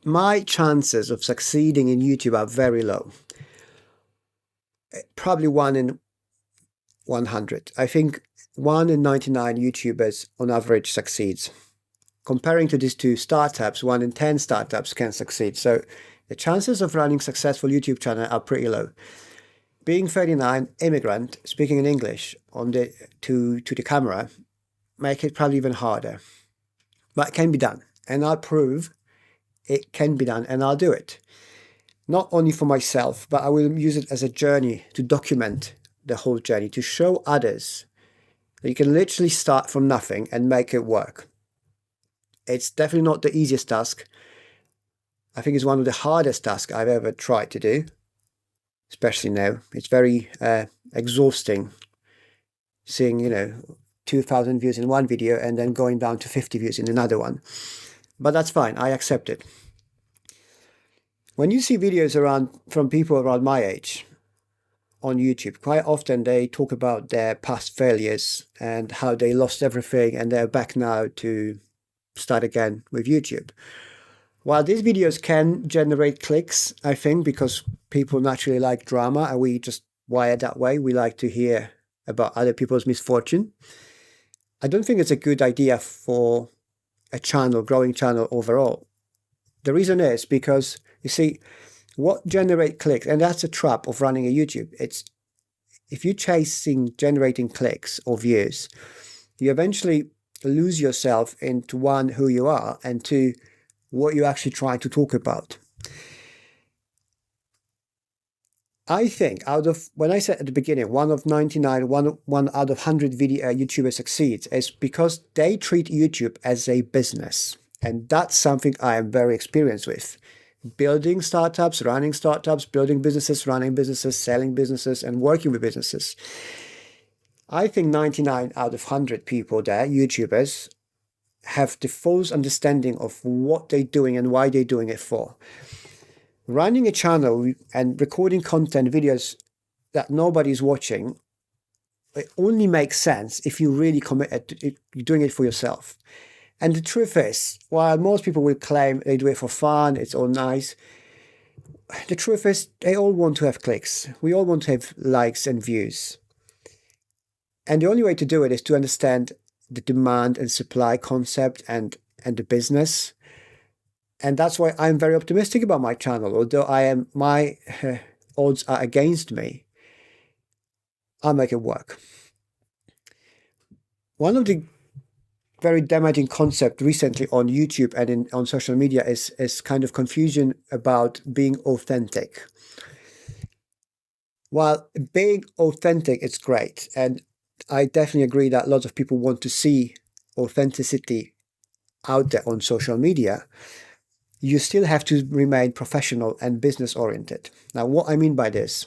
my chances of succeeding in YouTube are very low. Probably 1 in 100. I think 1 in 99 YouTubers on average succeeds. Comparing to these two startups, 1 in 10 startups can succeed. So the chances of running successful YouTube channel are pretty low. Being 39, immigrant, speaking in English on to the camera, make it probably even harder. But it can be done. And I'll prove it can be done, and I'll do it. Not only for myself, but I will use it as a journey to document the whole journey, to show others that you can literally start from nothing and make it work. It's definitely not the easiest task. I think it's one of the hardest tasks I've ever tried to do, especially now. It's very exhausting seeing, 2,000 views in one video and then going down to 50 views in another one. But that's fine. I accept it. When you see videos from people around my age on YouTube, quite often they talk about their past failures and how they lost everything and they're back now to start again with YouTube. While these videos can generate clicks, I think, because people naturally like drama and we just wired that way. We like to hear about other people's misfortune. I don't think it's a good idea for a growing channel overall. The reason is because, you see, what generate clicks, and that's a trap of running a YouTube. It's if you're chasing generating clicks or views, you eventually lose yourself into one, who you are, and two, what you're actually trying to talk about. I think when I said at the beginning, 1 of 99, one out of 100 video YouTubers succeeds, is because they treat YouTube as a business. And that's something I am very experienced with. Building startups, running startups, building businesses, running businesses, selling businesses, and working with businesses. I think 99 out of 100 people there, YouTubers, have the full understanding of what they're doing and why they're doing it for. Running a channel and recording content videos that nobody's watching, it only makes sense if you really commit to you're doing it for yourself. And the truth is, while most people will claim they do it for fun, it's all nice, the truth is they all want to have clicks. We all want to have likes and views. And the only way to do it is to understand the demand and supply concept and the business. And that's why I'm very optimistic about my channel. Although my odds are against me, I'll make it work. One of the very damaging concept recently on YouTube and on social media is kind of confusion about being authentic. While being authentic is great, and I definitely agree that lots of people want to see authenticity out there on social media, you still have to remain professional and business oriented. Now, what I mean by this,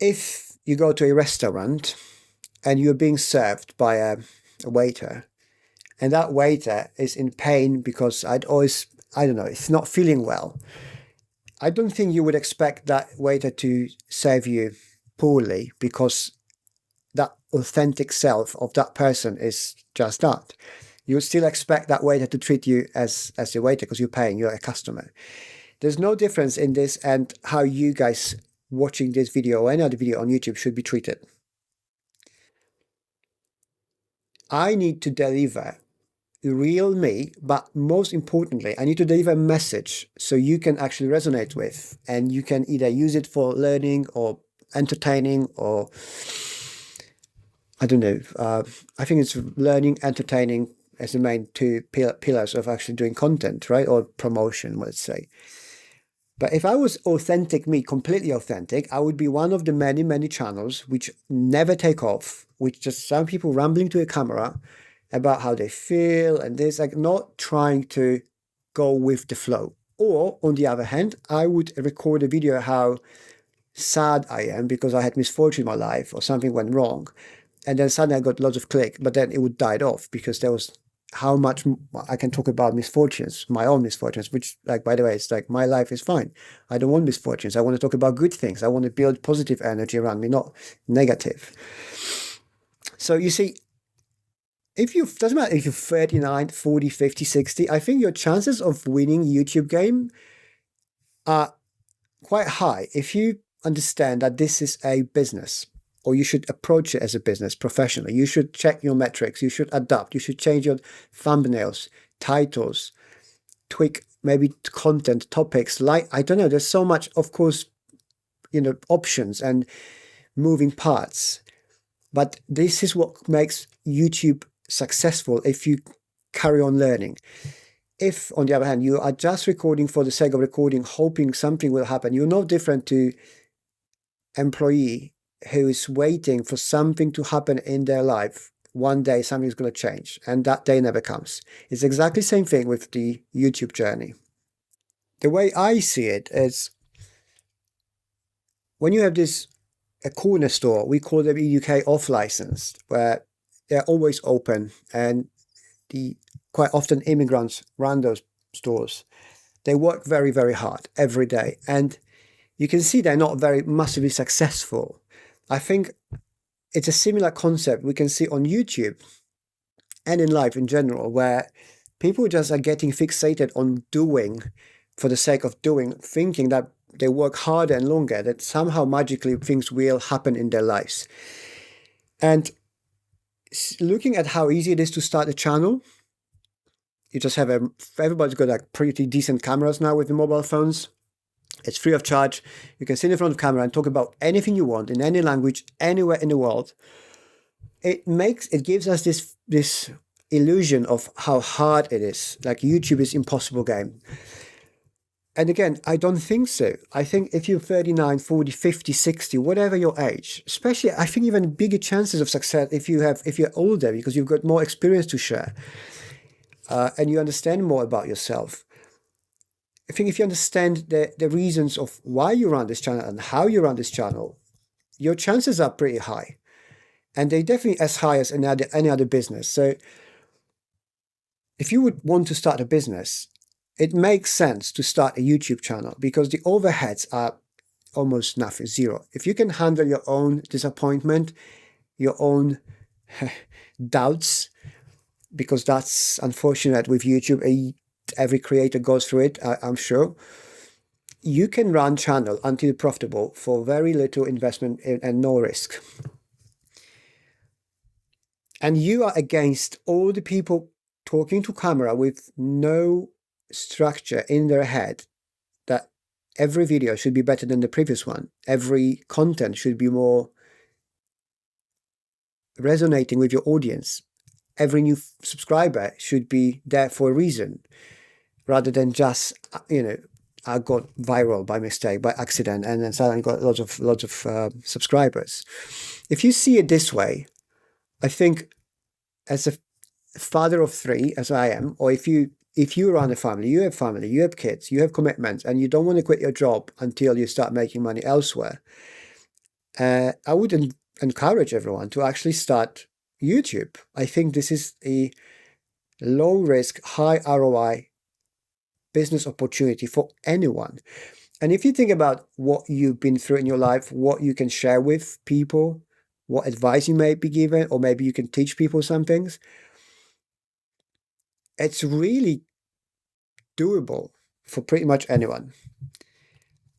if you go to a restaurant and you're being served by a waiter, and that waiter is in pain because it's not feeling well, I don't think you would expect that waiter to serve you poorly because that authentic self of that person is just that. You would still expect that waiter to treat you as a waiter because you're a customer. There's no difference in this and how you guys watching this video or any other video on YouTube should be treated. I need to deliver the real me, but most importantly, I need to deliver a message so you can actually resonate with, and you can either use it for learning or entertaining or, I don't know, I think it's learning, entertaining as the main two pillars of actually doing content, right? Or promotion, let's say. But if I was authentic me, completely authentic, I would be one of the many, many channels which never take off, which just some people rambling to a camera about how they feel and this, like not trying to go with the flow. Or on the other hand, I would record a video how sad I am because I had misfortune in my life or something went wrong. And then suddenly I got lots of click, but then it would die off because there was how much I can talk about misfortunes, my own misfortunes, which, like, by the way, it's like my life is fine. I don't want misfortunes. I want to talk about good things. I want to build positive energy around me, not negative. So you see, doesn't matter if you're 39, 40, 50, 60, I think your chances of winning YouTube game are quite high if you understand that this is a business, or you should approach it as a business professionally. You should check your metrics, you should adapt, you should change your thumbnails, titles, tweak maybe content topics. Like, I don't know, there's so much, of course, options and moving parts. But this is what makes YouTube successful if you carry on learning. If, on the other hand, you are just recording for the sake of recording, hoping something will happen, you're no different to employee who is waiting for something to happen in their life. One day something's going to change, and that day never comes. It's exactly the same thing with the YouTube journey. The way I see it is, when you have a corner store, we call them in UK off license, where they're always open, and quite often immigrants run those stores. They work very, very hard every day, and you can see they're not very massively successful. I think it's a similar concept we can see on YouTube and in life in general, where people just are getting fixated on doing for the sake of doing, thinking that they work harder and longer, that somehow magically things will happen in their lives. And looking at how easy it is to start a channel, you just have everybody's got like pretty decent cameras now with the mobile phones. It's free of charge. You can sit in front of camera and talk about anything you want in any language, anywhere in the world. It gives us this illusion of how hard it is. Like YouTube is impossible game. And again, I don't think so. I think if you're 39, 40, 50, 60, whatever your age, especially, I think even bigger chances of success if you're older, because you've got more experience to share, and you understand more about yourself. I think if you understand the reasons of why you run this channel and how you run this channel, your chances are pretty high. And they're definitely as high as any other business. So if you would want to start a business, it makes sense to start a YouTube channel, because the overheads are almost nothing, zero. If you can handle your own disappointment, your own doubts, because that's unfortunate with YouTube, every creator goes through it, I'm sure, you can run channel until profitable for very little investment and no risk. And you are against all the people talking to camera with no structure in their head, that every video should be better than the previous one. Every content should be more resonating with your audience. Every new subscriber should be there for a reason, rather than just, I got viral by mistake, by accident, and then suddenly got lots of subscribers. If you see it this way, I think, as a father of three, as I am, or if you run a family, you have kids, you have commitments, and you don't want to quit your job until you start making money elsewhere, I would encourage everyone to actually start YouTube. I think this is a low risk, high ROI business opportunity for anyone. And if you think about what you've been through in your life, what you can share with people, what advice you may be given, or maybe you can teach people some things, it's really doable for pretty much anyone.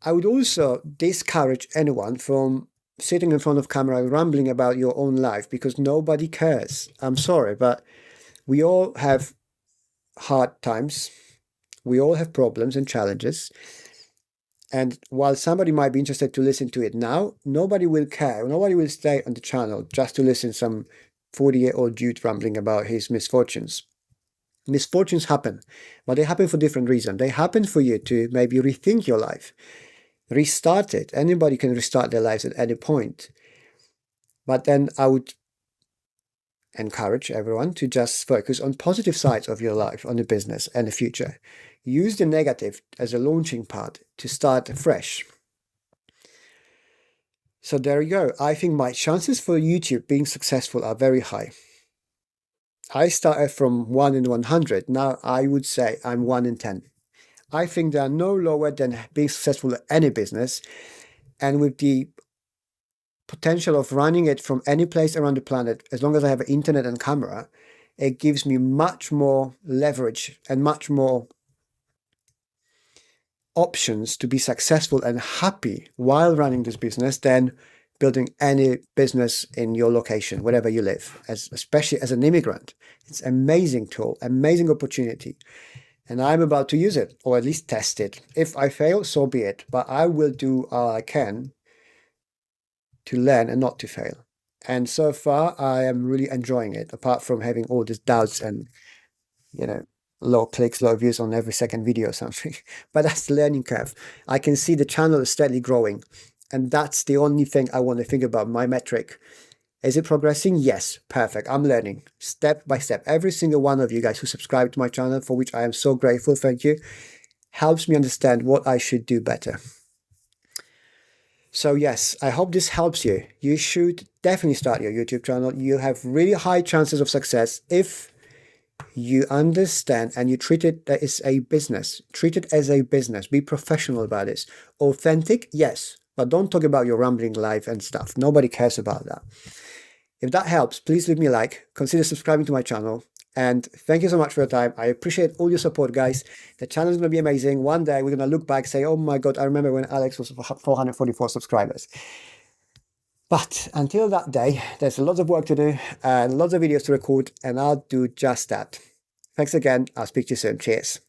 I would also discourage anyone from sitting in front of camera rambling about your own life, because nobody cares. I'm sorry, but we all have hard times. We all have problems and challenges. And while somebody might be interested to listen to it now, nobody will care. Nobody will stay on the channel just to listen to some 40-year-old dude rambling about his misfortunes. Misfortunes happen, but they happen for different reasons. They happen for you to maybe rethink your life, restart it. Anybody can restart their lives at any point. But then I would encourage everyone to just focus on positive sides of your life, on the business and the future. Use the negative as a launching pad to start fresh. So there you go. I think my chances for YouTube being successful are very high. I started from 1 in 100. Now I would say I'm 1 in 10. I think they are no lower than being successful at any business. And with the potential of running it from any place around the planet, as long as I have an internet and camera, it gives me much more leverage and much more options to be successful and happy while running this business than building any business in your location, wherever you live, especially as an immigrant. It's an amazing tool, amazing opportunity. And I'm about to use it, or at least test it. If I fail, so be it. But I will do all I can to learn and not to fail. And so far, I am really enjoying it, apart from having all these doubts and, low clicks, low views on every second video or something. But that's the learning curve. I can see the channel is steadily growing. And that's the only thing I want to think about, my metric. Is it progressing? Yes. Perfect. I'm learning step by step. Every single one of you guys who subscribe to my channel, for which I am so grateful, thank you, helps me understand what I should do better. So yes, I hope this helps you. You should definitely start your YouTube channel. You have really high chances of success if you understand and you treat it as a business. Treat it as a business. Be professional about this. Authentic, yes, but don't talk about your rambling life and stuff. Nobody cares about that. If that helps, please leave me a like. Consider subscribing to my channel. And thank you so much for your time. I appreciate all your support, guys. The channel is going to be amazing. One day we're going to look back and say, oh my God, I remember when Alex was 444 subscribers. But until that day, there's lots of work to do and lots of videos to record, and I'll do just that. Thanks again. I'll speak to you soon. Cheers.